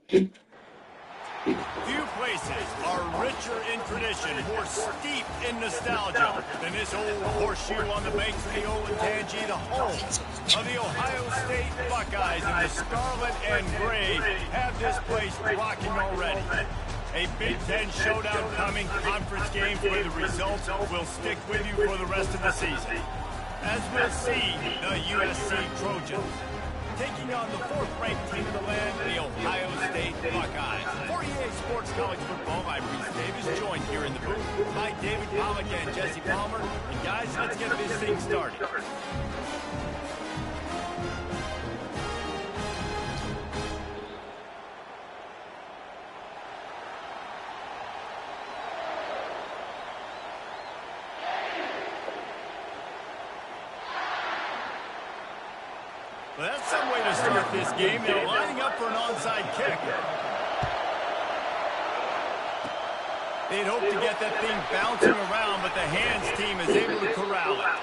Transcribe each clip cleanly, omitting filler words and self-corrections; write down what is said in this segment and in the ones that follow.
Few places are richer in tradition, more steep in nostalgia than this old horseshoe on the banks of the Olentangy, the home of the Ohio State Buckeyes. And the scarlet and gray have this place rocking already. A Big Ten showdown coming, conference games where the results will stick with you for the rest of the season. As we'll see, the USC Trojans taking on the fourth-ranked team of the land, the Ohio State Buckeyes. For EA Sports College Football, I'm Reese Davis, joined here in the booth by David Pollack and Jesse Palmer. And guys, let's get this thing started. Well, that's some way to start this game. They're lining up for an onside kick. They'd hope to get that thing bouncing around, but the hands team is able to corral it.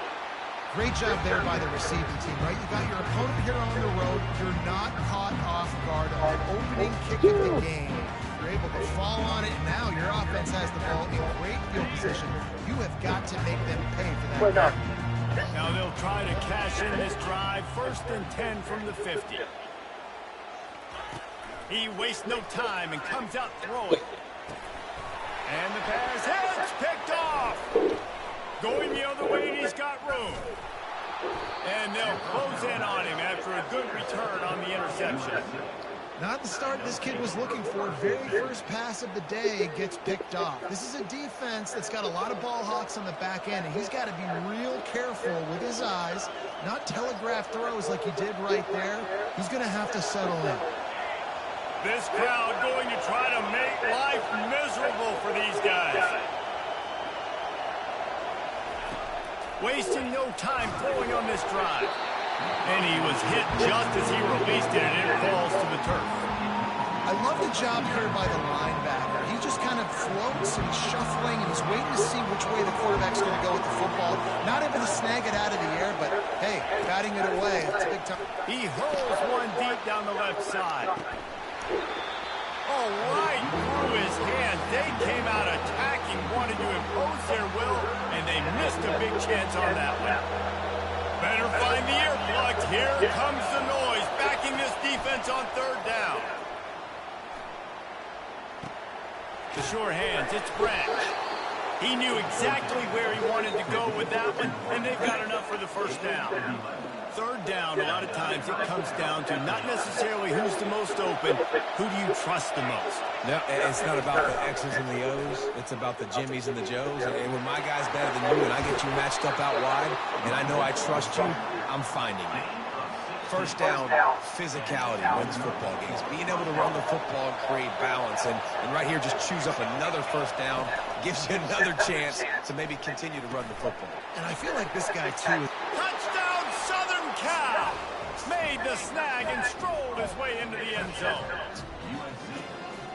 Great job there by the receiving team, right? You got your opponent here on the road. You're not caught off guard on the opening kick of the game. You're able to fall on it, and now your offense has the ball in great field position. You have got to make them pay for that. Now they'll try to cash in this drive. 1st and 10 from the 50. He wastes no time and comes out throwing. And the pass hits, picked off. Going the other way, and he's got room. And they'll close in on him after a good return on the interception. Not the start this kid was looking for. Very first pass of the day gets picked off. This is a defense that's got a lot of ball hawks on the back end, and he's got to be real careful with his eyes, not telegraph throws like he did right there. He's going to have to settle in. This crowd going to try to make life miserable for these guys. Wasting no time throwing on this drive. And he was hit just as he released it, and it falls to the turf. I love the job here by the linebacker. He just kind of floats and he's shuffling and he's waiting to see which way the quarterback's going to go with the football. Not able to snag it out of the air, but hey, batting it away. It's a big time. He hurls one deep down the left side. Oh, right through his hand. They came out attacking, wanted to impose their will, and they missed a big chance on that one. Better find the earplugs. Here comes the noise, backing this defense on 3rd down. The sure hands, it's Branch. He knew exactly where he wanted to go with that one, and they've got enough for the 1st down. 3rd down, a lot of times it comes down to not necessarily who's the most open, who do you trust the most? No, it's not about the X's and the O's. It's about the Jimmies and the Joes. And when my guy's better than you and I get you matched up out wide, and I know I trust you, I'm finding you. 1st down, physicality wins football games. Being able to run the football and create balance. And right here, just choose up another 1st down, gives you another chance to maybe continue to run the football. And I feel like this guy, too. Touchdown, Southern Cal! Made the snag and strolled his way into the end zone.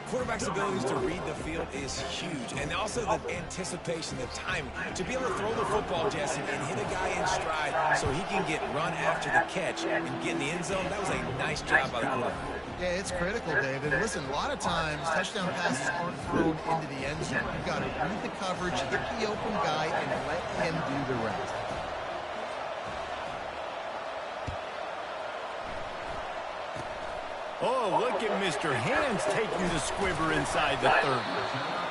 Quarterback's abilities to read the field is huge, and also the anticipation, the timing. To be able to throw the football, Jesse, and hit a guy in stride so he can get run after the catch and get in the end zone, that was a nice job by the quarterback. Yeah, it's critical, David. Listen, a lot of times touchdown passes aren't thrown into the end zone. You've got to read the coverage, hit the open guy, and let him do the rest. Oh, look at Mr. Hands taking the squibber inside the 30.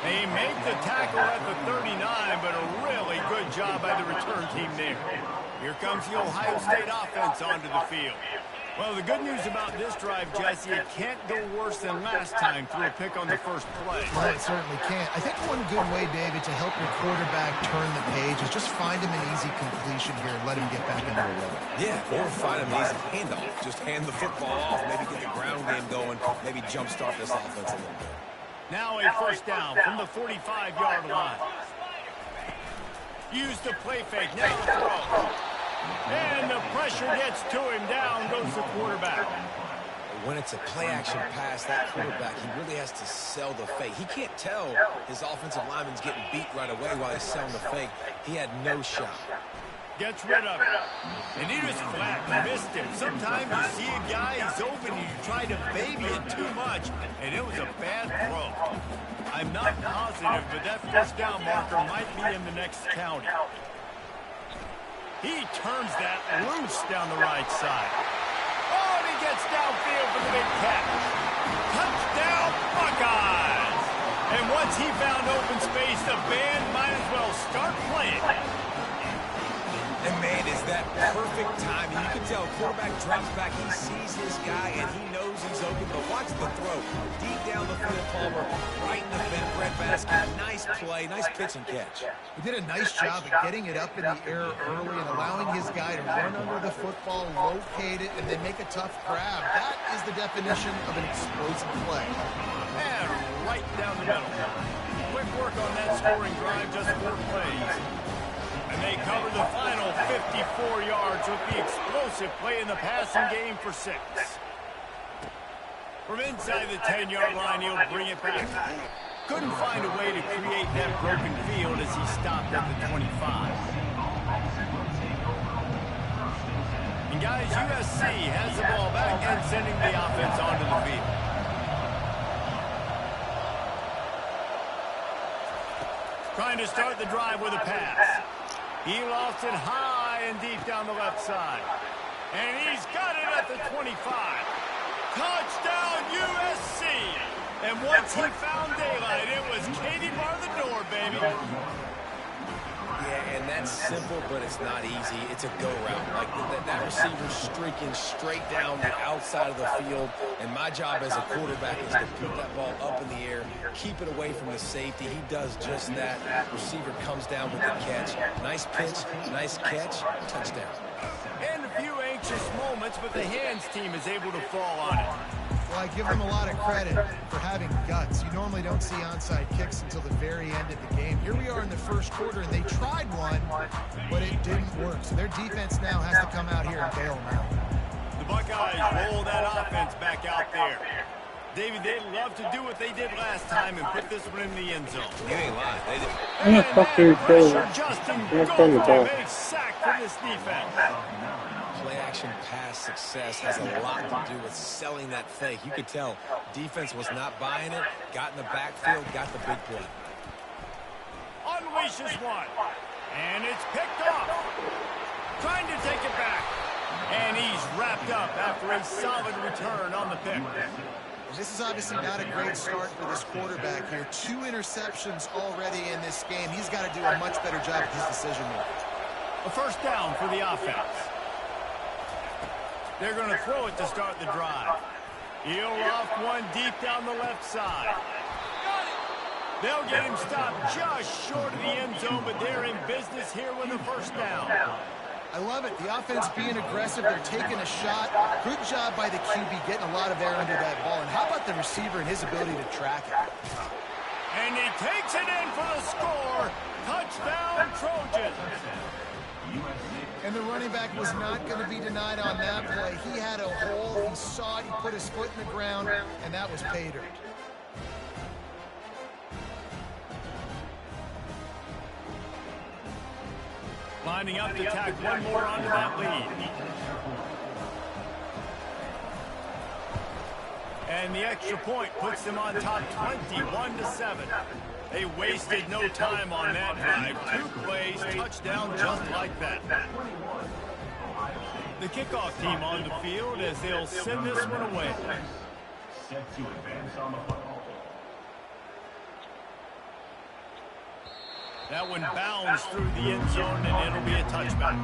They make the tackle at the 39, but a really good job by the return team there. Here comes the Ohio State offense onto the field. Well, the good news about this drive, Jesse, it can't go worse than last time through a pick on the first play. Well, it certainly can't. I think one good way, David, to help your quarterback turn the page is just find him an easy completion here and let him get back into a rhythm. Yeah, or find him an easy handoff. Just hand the football off, maybe get the ground game going, maybe jumpstart this offense a little bit. Now a first down from the 45-yard line. Use the play fake, now the throw. And the pressure gets to him. Down goes the quarterback. When it's a play-action pass, that quarterback, he really has to sell the fake. He can't tell his offensive lineman's getting beat right away while he's selling the fake. He had no shot. Gets rid of it. And he just flat missed him. Sometimes you see a guy, he's open, and you try to baby it too much, and it was a bad throw. I'm not positive, but that first down marker might be in the next county. He turns that loose down the right side. Oh, and he gets downfield for the big catch. Touchdown, Buckeyes! And once he found open space, the band might as well start playing. And, man, is that perfect timing. You can tell quarterback drops back. He sees his guy, and he knows he's open. But watch the throw. Deep down the field, Palmer, right in the breadbasket. Nice play, nice pitch and catch. He did a nice job of getting it up in the air early and allowing his guy to run under the football, locate it, and then make a tough grab. That is the definition of an explosive play. And right down the middle. Quick work on that scoring drive, just 4 plays. And they cover the final 54 yards with the explosive play in the passing game for 6. From inside the 10-yard line, he'll bring it back. Couldn't find a way to create that broken field as he stopped at the 25. And guys, USC has the ball back and sending the offense onto the field. Trying to start the drive with a pass. He lost it high and deep down the left side. And he's got it at the 25. Touchdown, USC! And once he found daylight, it was Katie bar the door, baby. Yeah, and that's simple, but it's not easy. It's a go route. Like that receiver's streaking straight down the outside of the field, and my job as a quarterback is to put that ball up in the air, keep it away from the safety. He does just that. Receiver comes down with the catch. Nice pitch, nice catch, touchdown. And a few anxious moments, but the hands team is able to fall on it. Well, I give them a lot of credit for having guts. You normally don't see onside kicks until the very end of the game. Here we are in the first quarter, and they tried one, but it didn't work. So their defense now has to come out here and bail them out. The Buckeyes roll that offense back out there. David, they'd love to do what they did last time and put this one in the end zone. You ain't lying. They did. And that pressure just engulfed a big sack for this defense. Play-action pass success has a lot to do with selling that fake. You could tell defense was not buying it, got in the backfield, got the big play. Unleashes one, and it's picked off. Trying to take it back, and he's wrapped up after a solid return on the pick. This is obviously not a great start for this quarterback here. 2 interceptions already in this game. He's got to do a much better job with his decision-making. A first down for the offense. They're going to throw it to start the drive. He'll loft one deep down the left side. They'll get him stopped just short of the end zone, but they're in business here with a first down. I love it. The offense being aggressive. They're taking a shot. Good job by the QB getting a lot of air under that ball. And how about the receiver and his ability to track it? And he takes it in for the score. Touchdown, Trojans. And the running back was not going to be denied on that play. He had a hole. He saw it. He put his foot in the ground, and that was pay dirt. Lining up to tack one more onto that lead. And the extra point puts them on top 21-7. They wasted no time on that drive. 2 plays, touchdown just like that. The kickoff team on the field as they'll send this one away. Set to advance on the football. That one bounds through the end zone, and it'll be a touchback.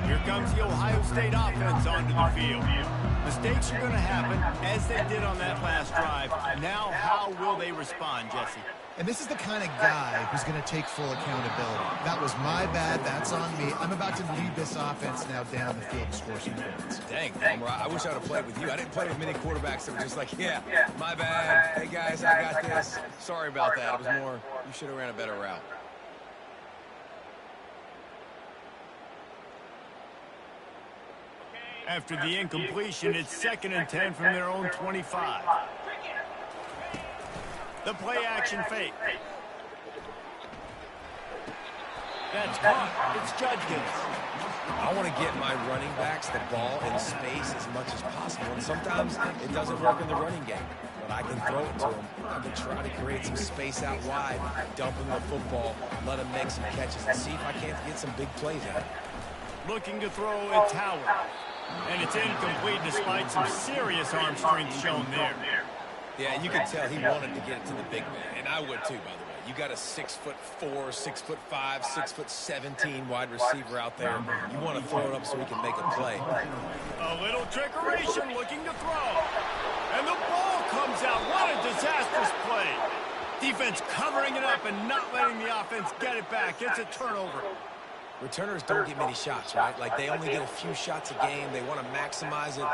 Here comes the Ohio State offense onto the field. Mistakes are going to happen, as they did on that last drive. Now, how will they respond, Jesse? And this is the kind of guy who's going to take full accountability. That was my bad. That's on me. I'm about to lead this offense now down the field to score some points. Dang, Homer, I wish I would have played with you. I didn't play with many quarterbacks that were just like, yeah, my bad. Hey, guys, I got this. Sorry about that. It was more, you should have ran a better route. After the incompletion, it's 2nd and 10 from their own 25. The play action fake. That's caught. It's Judkins. I want to get my running backs the ball in space as much as possible, and sometimes it doesn't work in the running game. But I can throw it to them. I can try to create some space out wide, dump them the football, let them make some catches, and see if I can't get some big plays out. Looking to throw at Tower. And it's incomplete despite some serious arm strength shown there. Yeah, and you can tell he wanted to get it to the big man, and I would too, by the way. You got a 6'4", 6'5", 6'17" wide receiver out there. You want to throw it up so he can make a play. A little trickeration, looking to throw. And the ball comes out. What a disastrous play. Defense covering it up and not letting the offense get it back. It's a turnover. Returners don't get many shots, right? Like, they only get a few shots a game. They want to maximize it.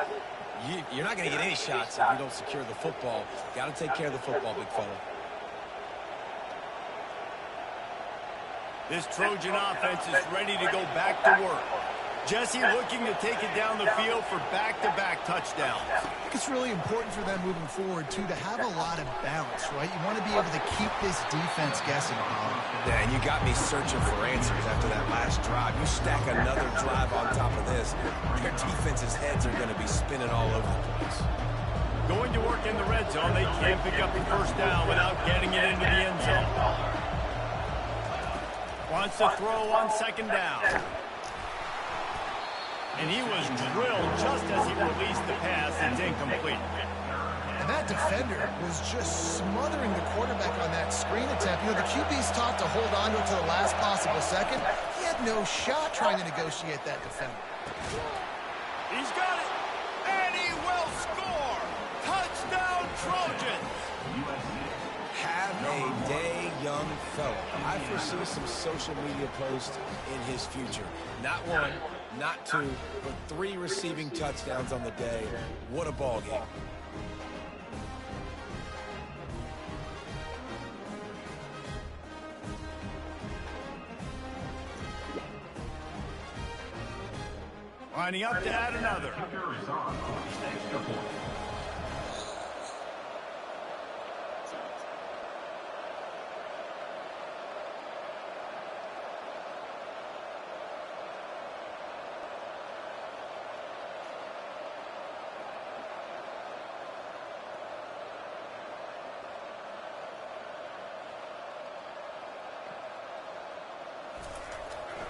You're not going to get any shots if you don't secure the football. Got to take care of the football, big fella. This Trojan offense is ready to go back to work. Jesse looking to take it down the field for back-to-back touchdowns. I think it's really important for them moving forward, too, to have a lot of balance, right? You want to be able to keep this defense guessing, Colin. Yeah, and you got me searching for answers after that last drive. You stack another drive on top of this, their defense's heads are going to be spinning all over the place. Going to work in the red zone, they can't pick up the first down without getting it into the end zone. Wants to throw on 2nd down. And he was drilled just as he released the pass. It's incomplete. And that defender was just smothering the quarterback on that screen attempt. You know, the QB's taught to hold on to it to the last possible second. He had no shot trying to negotiate that defender. He's got it. And he will score. Touchdown, Trojans. Have a day, young fella. I foresee some social media posts in his future. Not one, not two, but 3 receiving touchdowns on the day. What a ball game. Lining up to add another.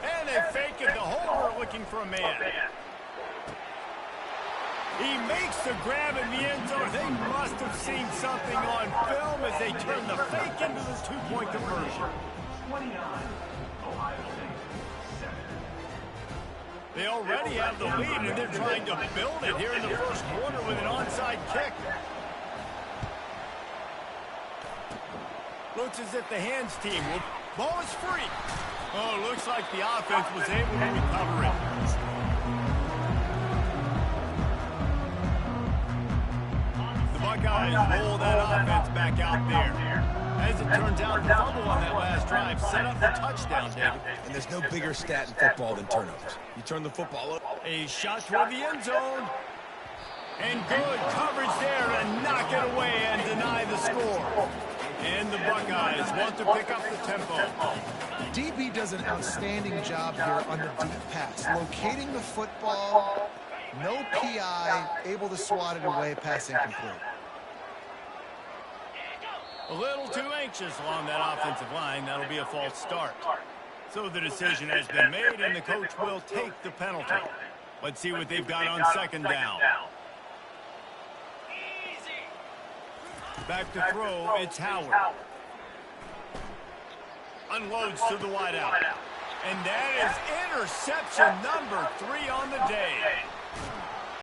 And they fake it. The holder looking for a man. He makes the grab in the end zone. They must have seen something on film as they turn the fake into the 2-point conversion. They already have the lead, and they're trying to build it here in the first quarter with an onside kick. Looks as if the hands team will. Ball is free. Oh, looks like the offense was able to recover it. The Buckeyes roll that offense back out there. As it turns out, the fumble on that last drive set up the touchdown, David. And there's no bigger stat in football than turnovers. You turn the football up. A shot toward the end zone. And good coverage there to knock it away and deny the score. And the Buckeyes want to pick up the tempo. DB does an outstanding job here on the deep pass. Locating the football, no PI, able to swat it away, pass incomplete. A little too anxious along that offensive line. That'll be a false start. So the decision has been made, and the coach will take the penalty. Let's see what they've got on second down. Back to throw, it's Howard. Unloads to the wideout. And that is interception number 3 on the day.